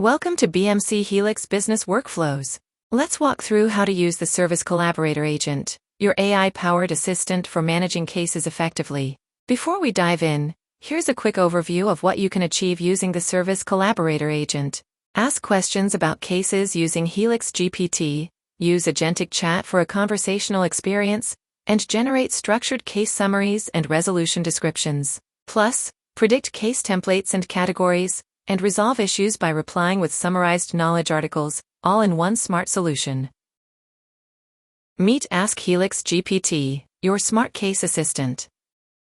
Welcome to BMC Helix Business Workflows. Let's walk through how to use the Service Collaborator agent, your AI-powered assistant for managing cases effectively. Before we dive in, here's a quick overview of what you can achieve using the Service Collaborator agent. Ask questions about cases using HelixGPT, use Agentic chat for a conversational experience, and generate structured case summaries and resolution descriptions. Plus, predict case templates and categories, and resolve issues by replying with summarized knowledge articles, all in one smart solution. Meet Ask HelixGPT, your smart case assistant.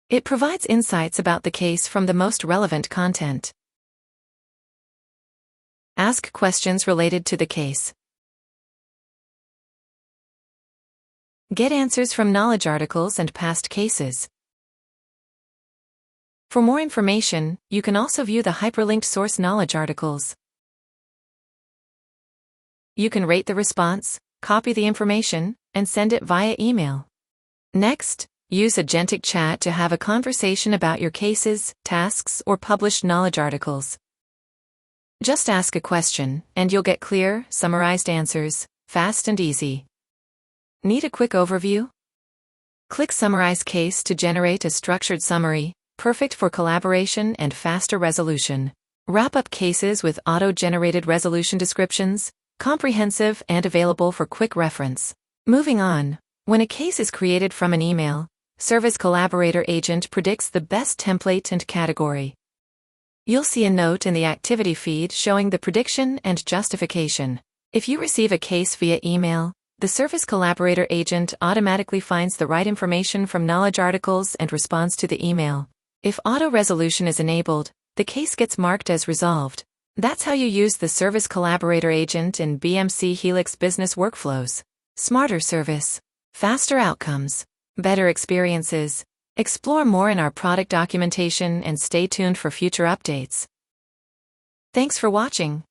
It provides insights about the case from the most relevant content. Ask questions related to the case. Get answers from knowledge articles and past cases. For more information, you can also view the hyperlinked source knowledge articles. You can rate the response, copy the information, and send it via email. Next, use Agentic chat to have a conversation about your cases, tasks, or published knowledge articles. Just ask a question, and you'll get clear, summarized answers, fast and easy. Need a quick overview? Click Summarize Case to generate a structured summary, perfect for collaboration and faster resolution. Wrap up cases with auto-generated resolution descriptions, comprehensive and available for quick reference. Moving on, when a case is created from an email, Service Collaborator agent predicts the best template and category. You'll see a note in the activity feed showing the prediction and justification. If you receive a case via email, the Service Collaborator agent automatically finds the right information from knowledge articles and responds to the email. If auto-resolution is enabled, the case gets marked as resolved. That's how you use the Service Collaborator agent in BMC Helix Business Workflows. Smarter service, faster outcomes, better experiences. Explore more in our product documentation and stay tuned for future updates. Thanks for watching.